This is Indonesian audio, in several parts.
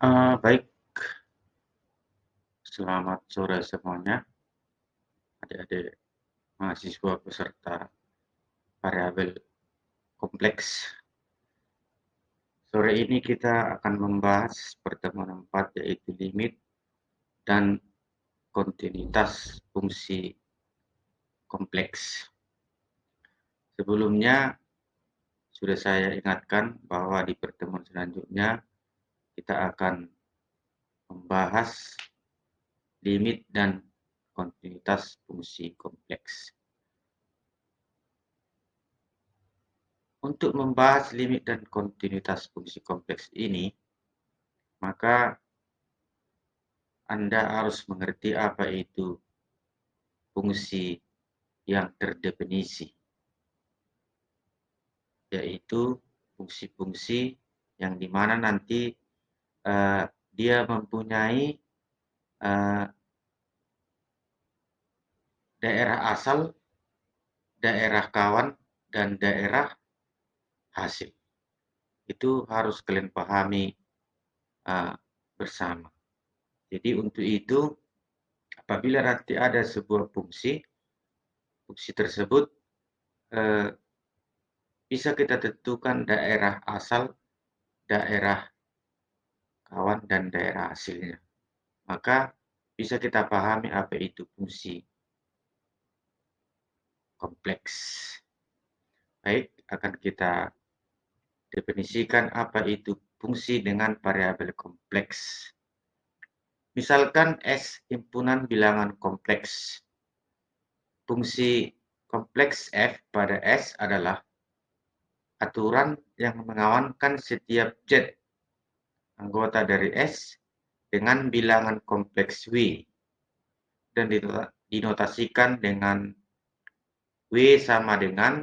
Baik, selamat sore semuanya, adik-adik mahasiswa peserta variabel kompleks. Sore ini kita akan membahas pertemuan 4, yaitu limit dan kontinuitas fungsi kompleks. Sebelumnya sudah saya ingatkan bahwa di pertemuan selanjutnya kita akan membahas limit dan kontinuitas fungsi kompleks. Untuk membahas limit dan kontinuitas fungsi kompleks ini, maka Anda harus mengerti apa itu fungsi yang terdefinisi, yaitu fungsi-fungsi yang dimana nanti dia mempunyai daerah asal, daerah kawan, dan daerah hasil. Itu harus kalian pahami bersama. Jadi untuk itu, apabila nanti ada sebuah fungsi tersebut bisa kita tentukan daerah asal, daerah kawan, dan daerah hasilnya. Maka bisa kita pahami apa itu fungsi kompleks. Baik, akan kita definisikan apa itu fungsi dengan variabel kompleks. Misalkan S himpunan bilangan kompleks. Fungsi kompleks F pada S adalah aturan yang mengawankan setiap Z anggota dari S dengan bilangan kompleks W dan dinotasikan dengan W sama dengan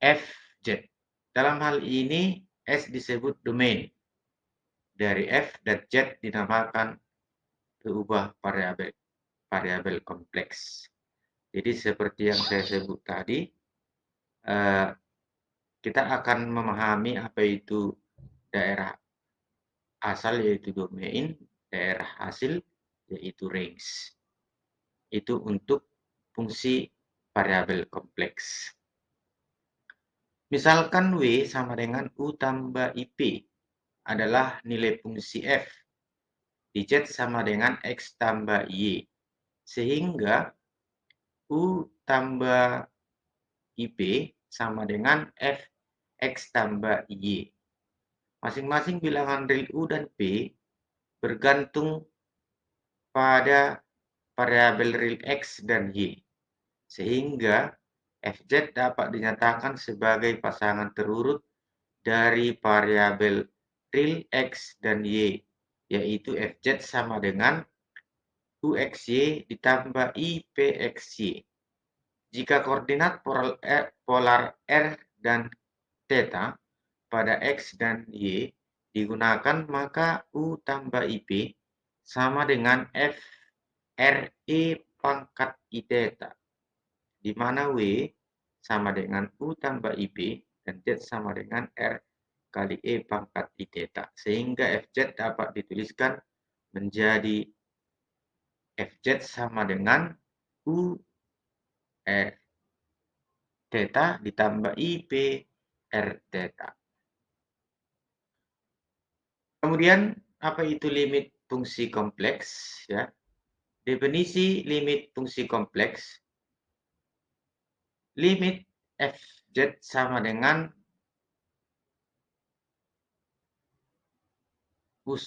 Fz. Dalam hal ini S disebut domain. Dari F dan Z dinamakan berubah variabel kompleks. Jadi seperti yang saya sebut tadi, kita akan memahami apa itu daerah asal yaitu domain, daerah hasil yaitu range. Itu untuk fungsi variabel kompleks. Misalkan W sama dengan U tambah IP adalah nilai fungsi F. Di Z sama dengan X tambah Y. Sehingga U tambah IP sama dengan F X tambah Y. Masing-masing bilangan real U dan P bergantung pada variabel real X dan Y. Sehingga Fz dapat dinyatakan sebagai pasangan terurut dari variabel real X dan Y, yaitu Fz sama dengan UXY ditambah IPXY. Jika koordinat polar R dan theta pada X dan Y digunakan, maka U tambah IP sama dengan F RE pangkat I theta, di mana W sama dengan U tambah IP dan Z sama dengan R kali E pangkat I theta. Sehingga Fz dapat dituliskan menjadi Fz sama dengan U theta ditambah IP R theta. Kemudian apa itu limit fungsi kompleks? Ya, definisi limit fungsi kompleks. Limit Fz sama dengan U1,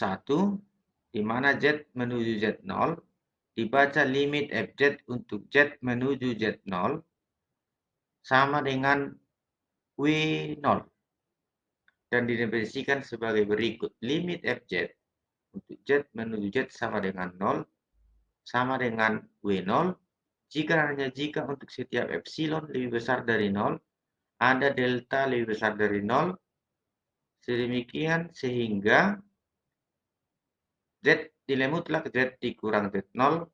di mana Z menuju Z0, dibaca limit Fz untuk Z menuju Z0 sama dengan W0 dan didefinisikan sebagai berikut. Limit Fz untuk Z menuju Z sama dengan 0 sama dengan W0 jika untuk setiap epsilon lebih besar dari 0 ada delta lebih besar dari 0 sedemikian sehingga Z nilai mutlak Z dikurang Z0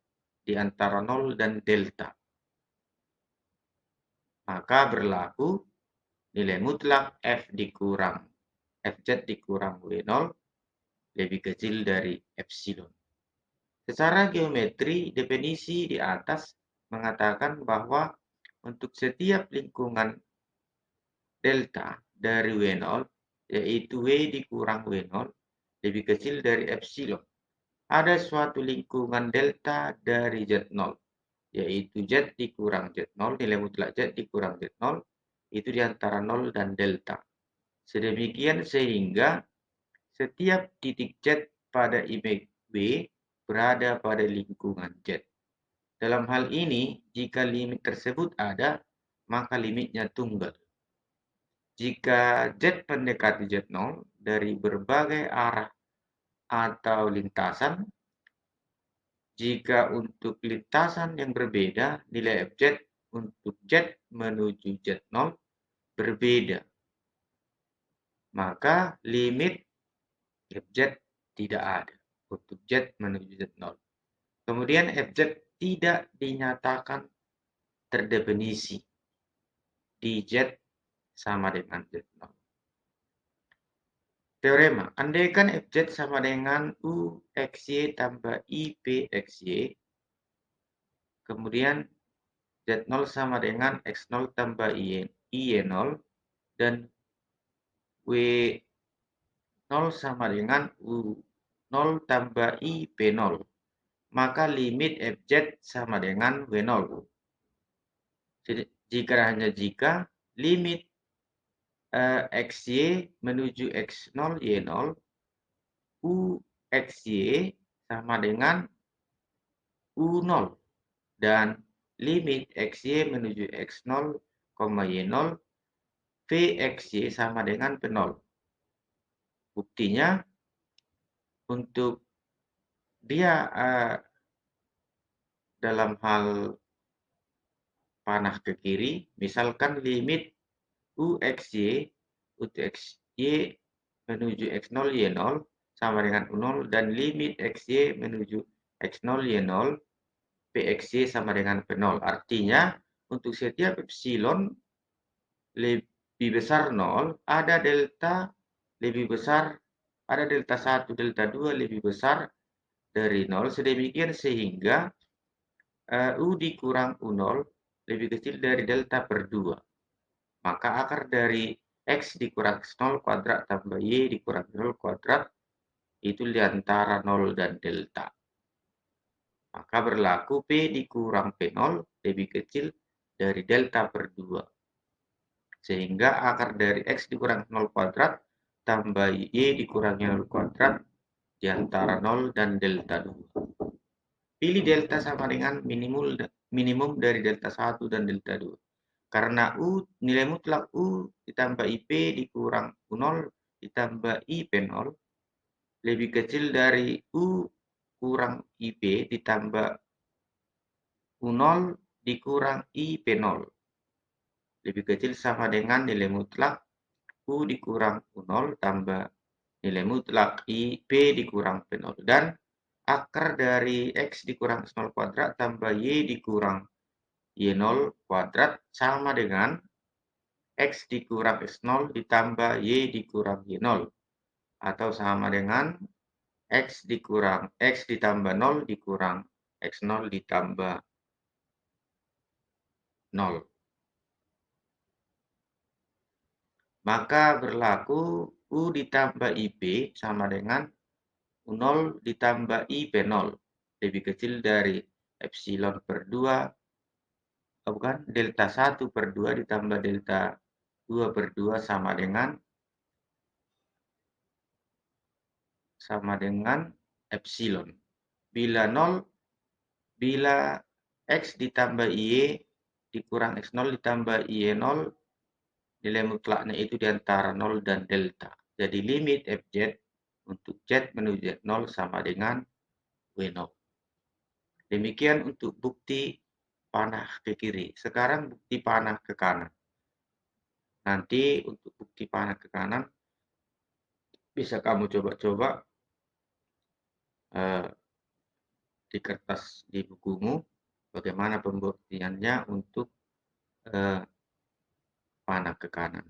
di antara 0 dan delta. Maka berlaku nilai mutlak F dikurang Fz dikurang W0 lebih kecil dari epsilon. Secara geometri, definisi di atas mengatakan bahwa untuk setiap lingkungan delta dari W0, yaitu W dikurang W0, lebih kecil dari epsilon. Ada suatu lingkungan delta dari Z0, yaitu Z dikurang Z0, nilai mutlak Z dikurang Z0, itu di antara 0 dan delta. Sedemikian sehingga setiap titik Z pada image W berada pada lingkungan Z. Dalam hal ini, jika limit tersebut ada, maka limitnya tunggal. Jika Z mendekati Z0 dari berbagai arah atau lintasan, jika untuk lintasan yang berbeda, nilai Fz untuk Z menuju Z0 berbeda, maka limit Fz tidak ada untuk Z menuju Z0. Kemudian Fz tidak dinyatakan terdefinisi di Z sama dengan Z0. Teorema, andaikan Fz sama dengan U XY tambah IP XY, kemudian Z0 sama dengan X0 tambah Y0, dan W0 sama dengan U0 tambah IP0, maka limit Fz sama dengan W0. Jadi, jika limit XY menuju X0 Y0, U XY sama dengan U0, dan limit XY menuju X0, Y0, VXY sama dengan P0. Buktinya, untuk dia dalam hal panah ke kiri, misalkan limit UXY untuk XY menuju X0 Y0 sama dengan U0, dan limit XY menuju X0 Y0 PXY sama dengan P0. Artinya, untuk setiap epsilon lebih besar 0, ada delta lebih besar, ada delta 1, delta 2 lebih besar dari 0, sedemikian sehingga U dikurang U0 lebih kecil dari delta per 2. Maka akar dari X dikurang X0 kuadrat tambah Y dikurang 0 kuadrat itu di antara 0 dan delta. Maka berlaku P dikurang P0 lebih kecil dari delta per 2. Sehingga akar dari X dikurang 0 kuadrat tambah Y dikurang 0 kuadrat di antara 0 dan delta 2. Pilih delta sama dengan minimum dari delta 1 dan delta 2. Karena nilai mutlak U ditambah IP dikurang U0 ditambah IP0 lebih kecil dari U kurang IP ditambah U0 dikurang IP0. Lebih kecil sama dengan nilai mutlak U dikurang U0 tambah nilai mutlak IP dikurang P0. Dan akar dari X dikurang X0 kuadrat tambah Y dikurang Y0 kuadrat sama dengan X dikurang X0 ditambah Y dikurang Y0. Atau sama dengan X ditambah 0 dikurang X0 ditambah 0. Maka berlaku U ditambah IP sama dengan U0 ditambah IP0 lebih kecil dari epsilon per 2, delta 1 per 2 ditambah delta 2 per 2 sama dengan epsilon. Bila X ditambah Y dikurang X0 ditambah Y0, nilai mutlaknya itu di antara 0 dan delta. Jadi limit Fz untuk Z menuju Z0 sama dengan W0. Demikian untuk bukti panah ke kiri. Sekarang bukti panah ke kanan. Nanti untuk bukti panah ke kanan, bisa kamu coba-coba di kertas di bukumu, bagaimana pembuktiannya untuk panah ke kanan.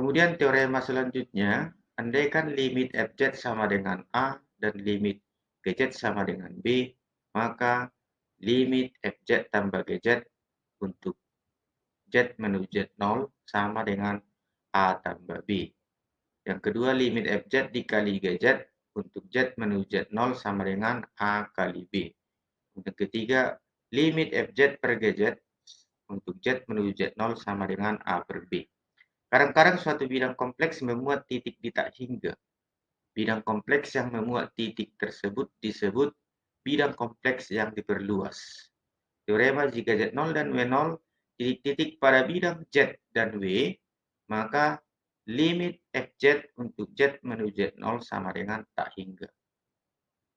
Kemudian teorema selanjutnya, andaikan limit fz sama dengan A dan limit gz sama dengan B, maka limit fz tambah gz untuk z menuju z0 sama dengan A tambah B. Yang kedua, limit fz dikali gz untuk z menuju z0 sama dengan A kali B. Yang ketiga, limit fz per gz untuk z menuju z0 sama dengan A per B. Kadang-kadang suatu bidang kompleks memuat titik di tak hingga. Bidang kompleks yang memuat titik tersebut disebut bidang kompleks yang diperluas. Teorema jika Z0 dan W0 titik-titik pada bidang Z dan W, maka limit Fz untuk Z menuju Z0 sama dengan tak hingga.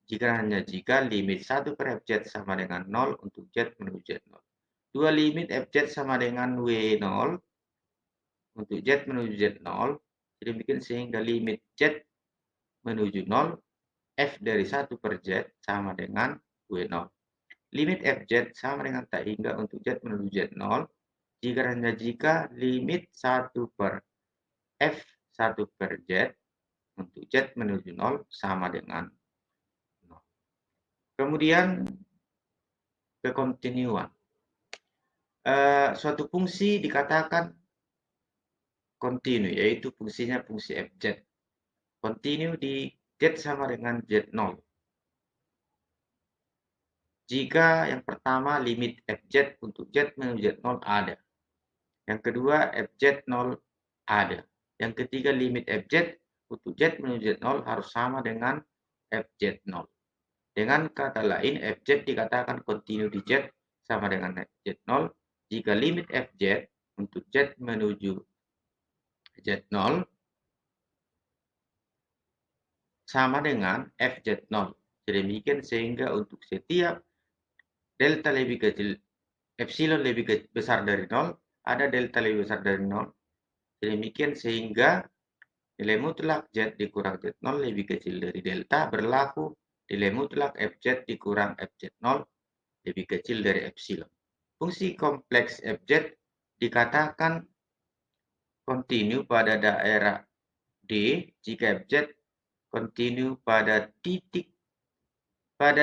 Jika limit 1 per Fz sama dengan 0 untuk Z menuju Z0. Dua limit Fz sama dengan W0 untuk Z menuju Z0, demikian sehingga limit Z menuju 0, F dari 1 per Z sama dengan W0. Limit Fz sama dengan tak hingga untuk Z menuju Z0, jika limit 1 per F1 per Z untuk Z menuju 0 sama dengan 0. Kemudian kekontinuan. Suatu fungsi dikatakan kontinu, yaitu fungsinya fungsi Fz. Kontinu di Z sama dengan Z0. Jika yang pertama limit Fz untuk Z menuju Z0 ada. Yang kedua Fz0 ada. Yang ketiga limit Fz untuk Z menuju Z0 harus sama dengan Fz0. Dengan kata lain, Fz dikatakan kontinu di Z sama dengan Fz0 jika limit Fz untuk Z menuju Z0 sama dengan Fz0. Demikian sehingga untuk setiap delta lebih kecil, epsilon lebih besar dari 0, ada delta lebih besar dari 0. Demikian sehingga nilai mutlak Z dikurang Z0 lebih kecil dari delta berlaku nilai mutlak Fz dikurang Fz0 lebih kecil dari epsilon. Fungsi kompleks Fz dikatakan kontinu pada daerah D jika Fz kontinu pada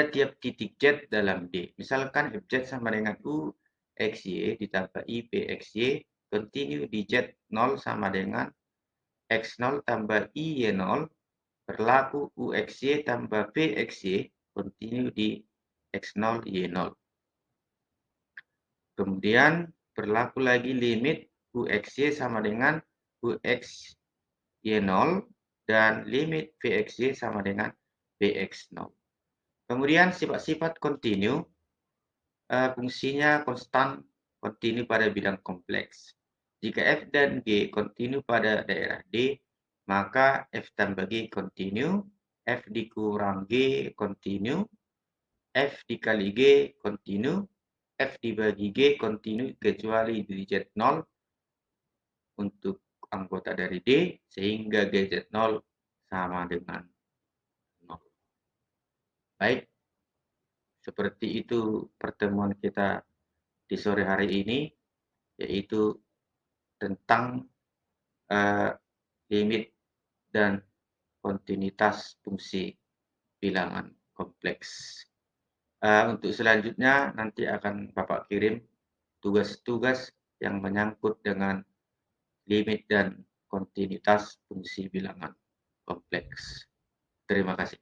tiap titik Z dalam D. Misalkan Fz sama dengan U XY ditambah I P XY, kontinu di Z0 sama dengan X0 tambah I Y0, berlaku U XY tambah P XY, kontinu di X0 Y0. Kemudian berlaku lagi limit U XY sama dengan U X Y0 dan limit V XY sama dengan Vx0. Kemudian sifat-sifat kontinu, fungsinya konstan kontinu pada bidang kompleks. Jika F dan G kontinu pada daerah D, maka F tambah G kontinu, F dikurang G kontinu, F dikali G kontinu, F dibagi G kontinu kecuali di Z0 untuk anggota dari D, sehingga GZ0 sama dengan 0. Baik, seperti itu pertemuan kita di sore hari ini, yaitu tentang limit dan kontinuitas fungsi bilangan kompleks. Untuk selanjutnya nanti akan Bapak kirim tugas-tugas yang menyangkut dengan limit dan kontinuitas fungsi bilangan kompleks. Terima kasih.